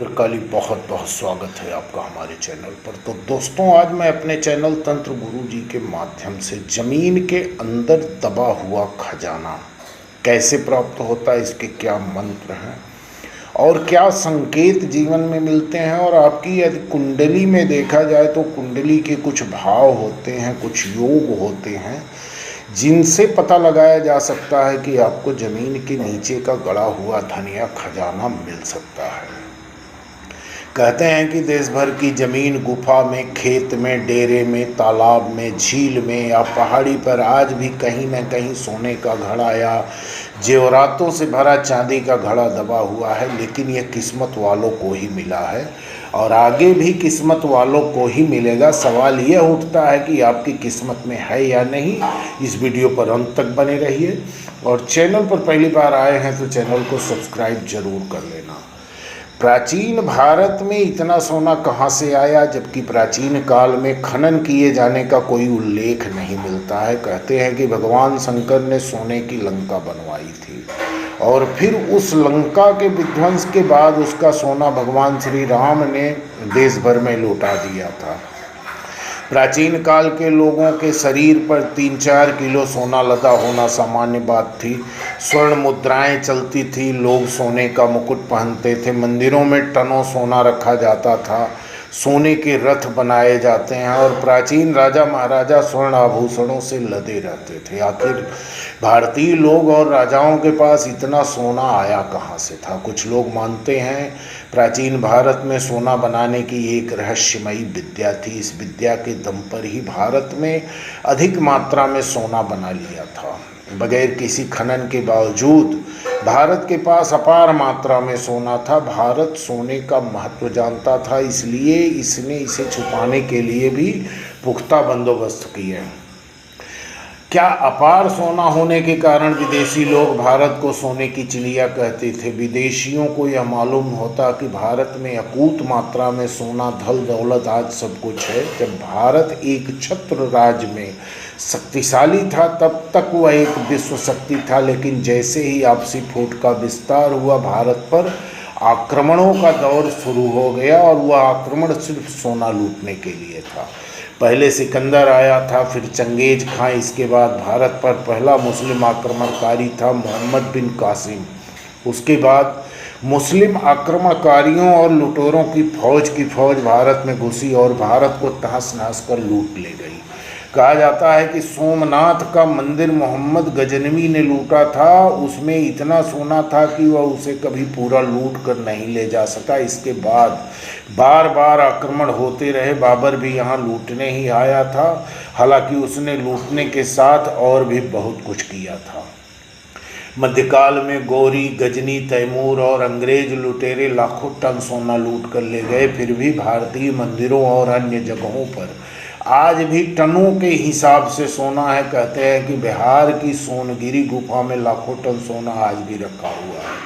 त्रिकाली बहुत बहुत स्वागत है आपका हमारे चैनल पर। तो दोस्तों, आज मैं अपने चैनल तंत्र गुरु जी के माध्यम से ज़मीन के अंदर दबा हुआ खजाना कैसे प्राप्त होता है, इसके क्या मंत्र हैं और क्या संकेत जीवन में मिलते हैं। और आपकी यदि कुंडली में देखा जाए तो कुंडली के कुछ भाव होते हैं, कुछ योग होते हैं जिनसे पता लगाया जा सकता है कि आपको ज़मीन के नीचे का गड़ा हुआ धन या खजाना मिल सकता है। कहते हैं कि देश भर की ज़मीन, गुफा में, खेत में, डेरे में, तालाब में, झील में या पहाड़ी पर आज भी कहीं न कहीं सोने का घड़ा या जेवरातों से भरा चांदी का घड़ा दबा हुआ है। लेकिन यह किस्मत वालों को ही मिला है और आगे भी किस्मत वालों को ही मिलेगा। सवाल यह उठता है कि आपकी किस्मत में है या नहीं। इस वीडियो पर अंत तक बने रहिए और चैनल पर पहली बार आए हैं तो चैनल को सब्सक्राइब जरूर कर लेना। प्राचीन भारत में इतना सोना कहाँ से आया, जबकि प्राचीन काल में खनन किए जाने का कोई उल्लेख नहीं मिलता है। कहते हैं कि भगवान शंकर ने सोने की लंका बनवाई थी और फिर उस लंका के विध्वंस के बाद उसका सोना भगवान श्री राम ने देश भर में लौटा दिया था। प्राचीन काल के लोगों के शरीर पर 3-4 किलो सोना लदा होना सामान्य बात थी। स्वर्ण मुद्राएं चलती थी, लोग सोने का मुकुट पहनते थे, मंदिरों में टनों सोना रखा जाता था, सोने के रथ बनाए जाते हैं और प्राचीन राजा महाराजा स्वर्ण आभूषणों से लदे रहते थे। आखिर भारतीय लोग और राजाओं के पास इतना सोना आया कहाँ से था? कुछ लोग मानते हैं प्राचीन भारत में सोना बनाने की एक रहस्यमयी विद्या थी। इस विद्या के दम पर ही भारत में अधिक मात्रा में सोना बना लिया था। बगैर किसी खनन के बावजूद भारत के पास अपार मात्रा में सोना था। भारत सोने का महत्व जानता था, इसलिए इसने इसे छुपाने के लिए भी पुख्ता बंदोबस्त किए। क्या अपार सोना होने के कारण विदेशी लोग भारत को सोने की चिड़िया कहते थे? विदेशियों को यह मालूम होता कि भारत में अकूत मात्रा में सोना, धन दौलत आज सब कुछ है। जब भारत एक छत्र राज्य में शक्तिशाली था तब तक वह एक विश्व शक्ति था। लेकिन जैसे ही आपसी फूट का विस्तार हुआ, भारत पर आक्रमणों का दौर शुरू हो गया और वह आक्रमण सिर्फ सोना लूटने के लिए था। पहले सिकंदर आया था, फिर चंगेज खां, इसके बाद भारत पर पहला मुस्लिम आक्रमणकारी था मोहम्मद बिन कासिम। उसके बाद मुस्लिम आक्रमणकारियों और लुटेरों की फौज भारत में घुसी और भारत को तहस नहस कर लूट ले गई। कहा जाता है कि सोमनाथ का मंदिर मोहम्मद गजनवी ने लूटा था। उसमें इतना सोना था कि वह उसे कभी पूरा लूट कर नहीं ले जा सका। इसके बाद बार बार आक्रमण होते रहे। बाबर भी यहाँ लूटने ही आया था, हालांकि उसने लूटने के साथ और भी बहुत कुछ किया था। मध्यकाल में गौरी, गजनी, तैमूर और अंग्रेज लुटेरे लाखों टन सोना लूट कर ले गए। फिर भी भारतीय मंदिरों और अन्य जगहों पर आज भी टनों के हिसाब से सोना है। कहते हैं कि बिहार की सोनगिरी गुफा में लाखों टन सोना आज भी रखा हुआ है।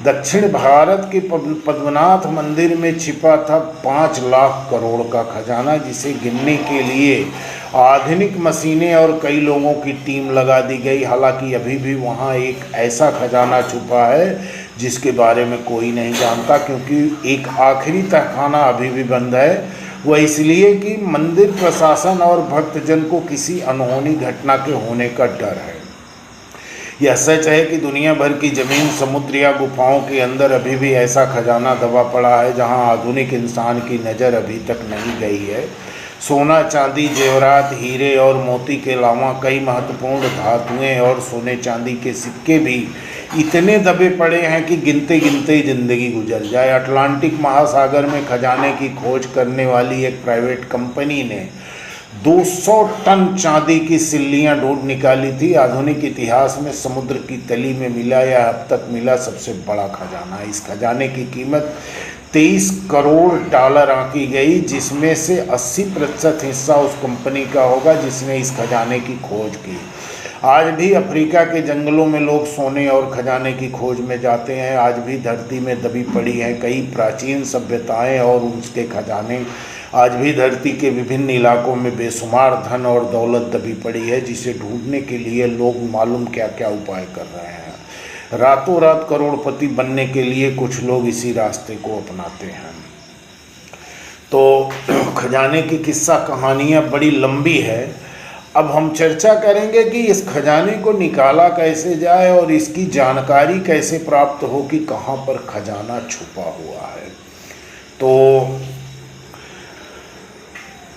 दक्षिण भारत के पद्मनाथ मंदिर में छिपा था 5 लाख करोड़ का खजाना, जिसे गिनने के लिए आधुनिक मशीनें और कई लोगों की टीम लगा दी गई। हालांकि अभी भी वहां एक ऐसा खजाना छुपा है जिसके बारे में कोई नहीं जानता, क्योंकि एक आखिरी तहखाना अभी भी बंद है। वह इसलिए कि मंदिर प्रशासन और भक्तजन को किसी अनहोनी घटना के होने का डर है। यह सच है कि दुनिया भर की जमीन, समुद्र या गुफाओं के अंदर अभी भी ऐसा खजाना दबा पड़ा है जहां आधुनिक इंसान की नज़र अभी तक नहीं गई है। सोना, चांदी, जेवरात, हीरे और मोती के अलावा कई महत्वपूर्ण धातुएं और सोने चांदी के सिक्के भी इतने दबे पड़े हैं कि गिनते गिनते जिंदगी गुजर जाए। अटलांटिक महासागर में खजाने की खोज करने वाली एक प्राइवेट कंपनी ने 200 टन चांदी की सिल्लियां ढूंढ निकाली थी। आधुनिक इतिहास में समुद्र की तली में मिला या अब तक मिला सबसे बड़ा खजाना। इस खजाने की कीमत 23 करोड़ डॉलर आंकी गई, जिसमें से 80% हिस्सा उस कंपनी का होगा जिसने इस खजाने की खोज की। आज भी अफ्रीका के जंगलों में लोग सोने और खजाने की खोज में जाते हैं। आज भी धरती में दबी पड़ी हैं कई प्राचीन सभ्यताएं और उसके खजाने। आज भी धरती के विभिन्न इलाकों में बेशुमार धन और दौलत दबी पड़ी है, जिसे ढूंढने के लिए लोग मालूम क्या क्या उपाय कर रहे हैं। रातों रात करोड़पति बनने के लिए कुछ लोग इसी रास्ते को अपनाते हैं। तो खजाने की किस्सा कहानियाँ बड़ी लंबी है। अब हम चर्चा करेंगे कि इस खजाने को निकाला कैसे जाए और इसकी जानकारी कैसे प्राप्त हो कि कहाँ पर खजाना छुपा हुआ है। तो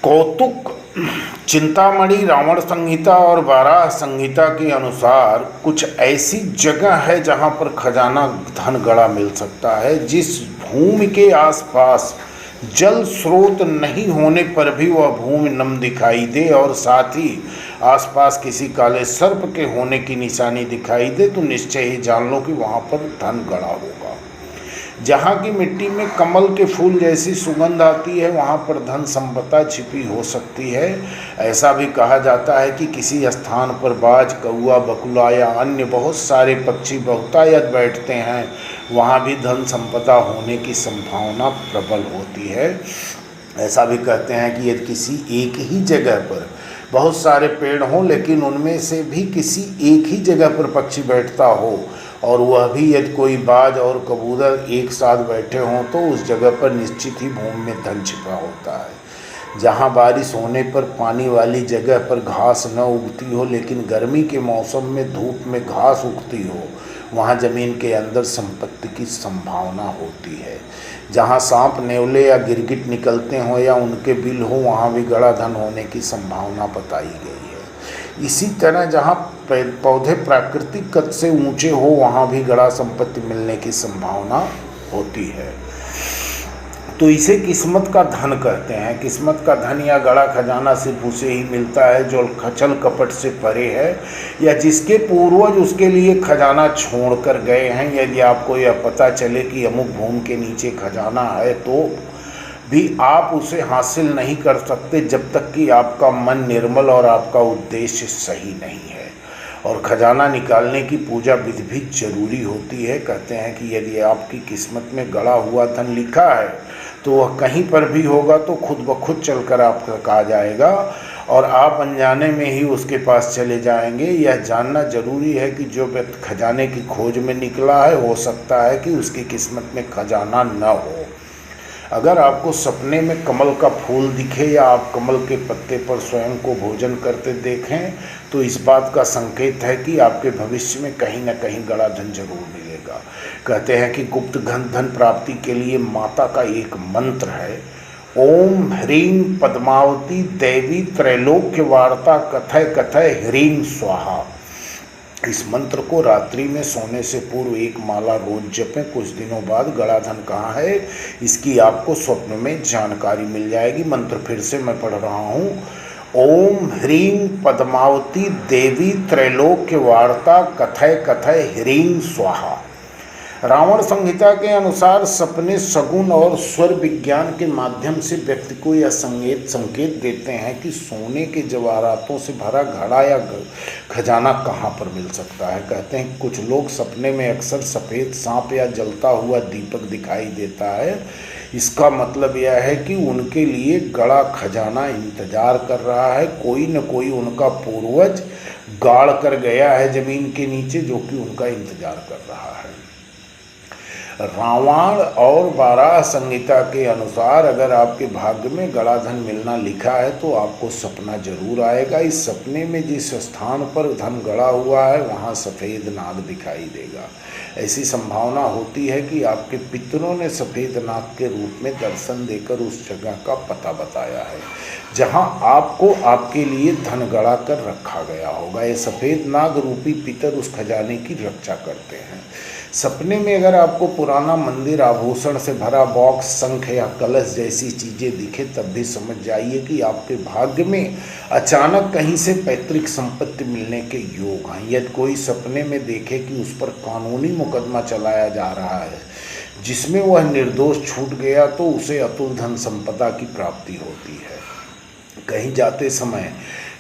कौतुक चिंतामणि रावण संहिता और वाराह संहिता के अनुसार कुछ ऐसी जगह है जहाँ पर खजाना धन गड़ा मिल सकता है, जिस भूमि के आसपास जल स्रोत नहीं होने पर भी वह भूमि नम दिखाई दे और साथ ही आसपास किसी काले सर्प के होने की निशानी दिखाई दे, तो निश्चय ही जान लो कि वहाँ पर धन गड़ा होगा। जहाँ की मिट्टी में कमल के फूल जैसी सुगंध आती है, वहाँ पर धन संपदा छिपी हो सकती है। ऐसा भी कहा जाता है कि किसी स्थान पर बाज, कौआ, बकुला या अन्य बहुत सारे पक्षी बहुतायत बैठते हैं, वहाँ भी धन संपदा होने की संभावना प्रबल होती है। ऐसा भी कहते हैं कि यदि किसी एक ही जगह पर बहुत सारे पेड़ हों, लेकिन उनमें से भी किसी एक ही जगह पर पक्षी बैठता हो और वह भी यदि कोई बाज और कबूतर एक साथ बैठे हों, तो उस जगह पर निश्चित ही भूमि में धन छिपा होता है। जहाँ बारिश होने पर पानी वाली जगह पर घास न उगती हो, लेकिन गर्मी के मौसम में धूप में घास उगती हो, वहाँ ज़मीन के अंदर संपत्ति की संभावना होती है। जहाँ सांप, नेवले या गिरगिट निकलते हों या उनके बिल हो, वहाँ भी गड़ा धन होने की संभावना बताई गई है। इसी तरह जहाँ पौधे प्राकृतिक कद से ऊंचे हो, वहाँ भी गड़ा संपत्ति मिलने की संभावना होती है। तो इसे किस्मत का धन कहते हैं। किस्मत का धन या गड़ा खजाना सिर्फ उसे ही मिलता है जो खचल कपट से परे है या जिसके पूर्वज उसके लिए खजाना छोड़ कर गए हैं। यदि आपको यह पता चले कि अमुक भूमि के नीचे खजाना है, तो भी आप उसे हासिल नहीं कर सकते जब तक कि आपका मन निर्मल और आपका उद्देश्य सही नहीं है। और खजाना निकालने की पूजा विधि भी जरूरी होती है। कहते हैं कि यदि आपकी किस्मत में गड़ा हुआ धन लिखा है, तो वह कहीं पर भी होगा तो खुद ब खुद चलकर आप तक आ जाएगा और आप अनजाने में ही उसके पास चले जाएंगे। यह जानना जरूरी है कि जो व्यक्ति खजाने की खोज में निकला है, हो सकता है कि उसकी किस्मत में खजाना न हो। अगर आपको सपने में कमल का फूल दिखे या आप कमल के पत्ते पर स्वयं को भोजन करते देखें, तो इस बात का संकेत है कि आपके भविष्य में कहीं न कहीं गड़ा धन जरूर मिलेगा। कहते हैं कि गुप्त धन प्राप्ति के लिए माता का एक मंत्र है, ओम ह्रीं पद्मावती देवी त्रैलोक्य वार्ता कथय कथय ह्रीं स्वाहा। इस मंत्र को रात्रि में सोने से पूर्व एक माला रोज जपें। कुछ दिनों बाद गड़ा धन कहाँ है, इसकी आपको स्वप्न में जानकारी मिल जाएगी। मंत्र फिर से मैं पढ़ रहा हूँ, ओम ह्रीं पद्मावती देवी त्रैलोक्य वार्ता कथय कथय ह्रीं स्वाहा। रावण संहिता के अनुसार सपने सगुन और स्वर विज्ञान के माध्यम से व्यक्ति को यह संकेत देते हैं कि सोने के जवाहरातों से भरा घड़ा या खजाना कहाँ पर मिल सकता है। कहते हैं कि कुछ लोग सपने में अक्सर सफ़ेद सांप या जलता हुआ दीपक दिखाई देता है। इसका मतलब यह है कि उनके लिए गड़ा खजाना इंतजार कर रहा है। कोई न कोई उनका पूर्वज गाड़ कर गया है जमीन के नीचे, जो कि उनका इंतजार कर रहा है। रावण और वाराह संहिता के अनुसार अगर आपके भाग्य में गड़ा धन मिलना लिखा है, तो आपको सपना जरूर आएगा। इस सपने में जिस स्थान पर धन गड़ा हुआ है, वहाँ सफ़ेद नाग दिखाई देगा। ऐसी संभावना होती है कि आपके पितरों ने सफ़ेद नाग के रूप में दर्शन देकर उस जगह का पता बताया है जहाँ आपको आपके लिए धन गड़ा कर रखा गया होगा। ये सफ़ेद नाग रूपी पितर उस खजाने की रक्षा करते हैं। सपने में अगर आपको पुराना मंदिर, आभूषण से भरा बॉक्स, शंख या कलश जैसी चीज़ें दिखे, तब भी समझ जाइए कि आपके भाग्य में अचानक कहीं से पैतृक संपत्ति मिलने के योग हैं। यदि कोई सपने में देखे कि उस पर कानूनी मुकदमा चलाया जा रहा है जिसमें वह निर्दोष छूट गया, तो उसे अतुल धन संपदा की प्राप्ति होती है। कहीं जाते समय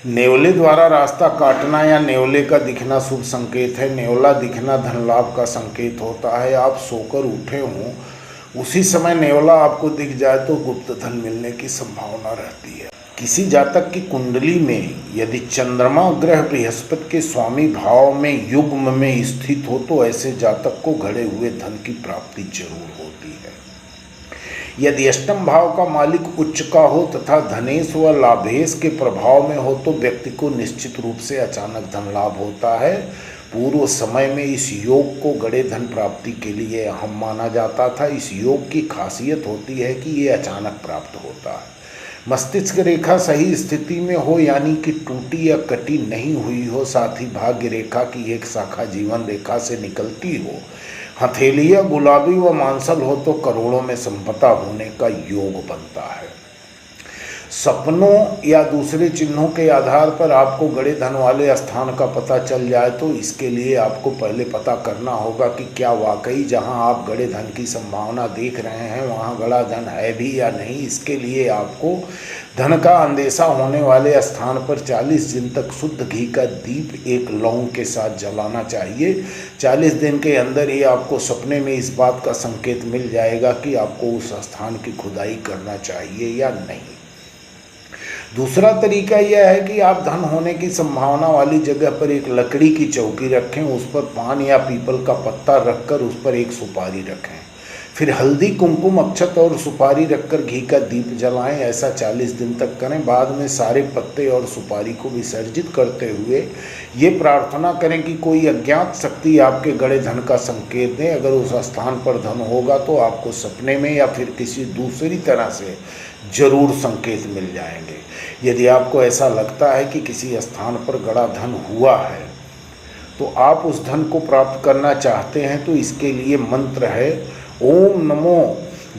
नेवले द्वारा रास्ता काटना या नेवले का दिखना शुभ संकेत है। नेवला दिखना धन लाभ का संकेत होता है। आप सोकर उठे हों, उसी समय नेवला आपको दिख जाए तो गुप्त धन मिलने की संभावना रहती है। किसी जातक की कुंडली में यदि चंद्रमा ग्रह बृहस्पति के स्वामी भाव में युग्म में स्थित हो तो ऐसे जातक को घड़े हुए धन की प्राप्ति जरूर होती है। यदि अष्टम भाव का मालिक उच्च का हो तथा धनेश व लाभेश के प्रभाव में हो तो व्यक्ति को निश्चित रूप से अचानक धन लाभ होता है। पूर्व समय में इस योग को गड़े धन प्राप्ति के लिए अहम माना जाता था। इस योग की खासियत होती है कि ये अचानक प्राप्त होता है। मस्तिष्क रेखा सही स्थिति में हो यानी कि टूटी या कटी नहीं हुई हो, साथ ही भाग्य रेखा की एक शाखा जीवन रेखा से निकलती हो, हथेली या गुलाबी व मांसल हो तो करोड़ों में संपदा होने का योग बनता है। सपनों या दूसरे चिन्हों के आधार पर आपको गड़े धन वाले स्थान का पता चल जाए तो इसके लिए आपको पहले पता करना होगा कि क्या वाकई जहां आप गड़े धन की संभावना देख रहे हैं वहां गड़ा धन है भी या नहीं। इसके लिए आपको धन का अंदेशा होने वाले स्थान पर 40 दिन तक शुद्ध घी का दीप एक लौंग के साथ जलाना चाहिए। 40 दिन के अंदर ही आपको सपने में इस बात का संकेत मिल जाएगा कि आपको उस स्थान की खुदाई करना चाहिए या नहीं। दूसरा तरीका यह है कि आप धन होने की संभावना वाली जगह पर एक लकड़ी की चौकी रखें, उस पर पान या पीपल का पत्ता रखकर उस पर एक सुपारी रखें, फिर हल्दी कुमकुम अक्षत और सुपारी रखकर घी का दीप जलाएं। ऐसा 40 दिन तक करें। बाद में सारे पत्ते और सुपारी को विसर्जित करते हुए ये प्रार्थना करें कि कोई अज्ञात शक्ति आपके गड़े धन का संकेत दे। अगर उस स्थान पर धन होगा तो आपको सपने में या फिर किसी दूसरी तरह से जरूर संकेत मिल जाएंगे। यदि आपको ऐसा लगता है कि किसी स्थान पर गड़ा धन हुआ है तो आप उस धन को प्राप्त करना चाहते हैं तो इसके लिए मंत्र है ओम नमो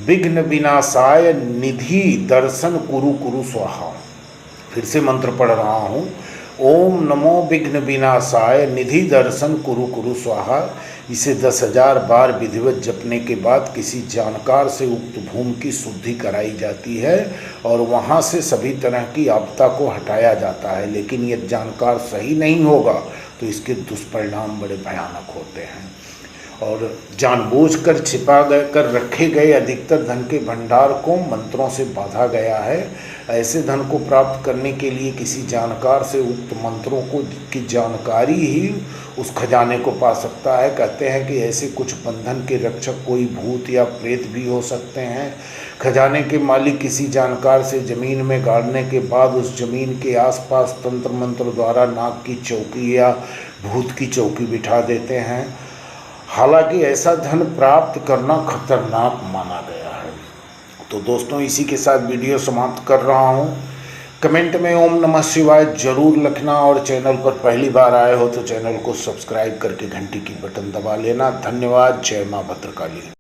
विघ्न विनाशाय निधि दर्शन कुरु कुरु स्वाहा। फिर से मंत्र पढ़ रहा हूँ, ओम नमो विघ्न विनाशाय निधि दर्शन कुरु कुरु स्वाहा। इसे 10,000 बार विधिवत जपने के बाद किसी जानकार से उक्त भूमि की शुद्धि कराई जाती है और वहाँ से सभी तरह की आपदा को हटाया जाता है। लेकिन यदि जानकार सही नहीं होगा तो इसके दुष्परिणाम बड़े भयानक होते हैं और जानबूझकर छिपा कर रखे गए अधिकतर धन के भंडार को मंत्रों से बांधा गया है। ऐसे धन को प्राप्त करने के लिए किसी जानकार से उक्त मंत्रों की जानकारी ही उस खजाने को पा सकता है। कहते हैं कि ऐसे कुछ बंधन के रक्षक कोई भूत या प्रेत भी हो सकते हैं। खजाने के मालिक किसी जानकार से जमीन में गाड़ने के बाद उस जमीन के आसपास तंत्र मंत्र द्वारा नाग की चौकी या भूत की चौकी बिठा देते हैं। हालांकि ऐसा धन प्राप्त करना खतरनाक माना गया है। तो दोस्तों, इसी के साथ वीडियो समाप्त कर रहा हूं। कमेंट में ओम नमः शिवाय जरूर लिखना और चैनल पर पहली बार आए हो तो चैनल को सब्सक्राइब करके घंटी की बटन दबा लेना। धन्यवाद। जय मां भद्रकाली।